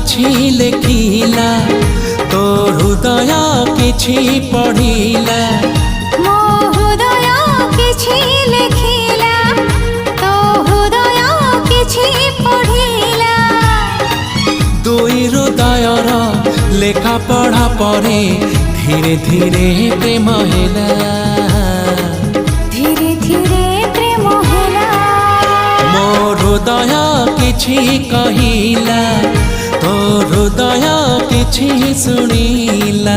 किछि लेखिला तो हृदय किछि पढ़िला मो हृदय किछि लेखिला तो हृदय किछि पढ़िला दुई हृदयर लेखा पढ़ा परे धीरे धीरे प्रेम होला धीरे धीरे प्रेम होला मो हृदय किछि कहिला तो हृदय किछि सुनिला।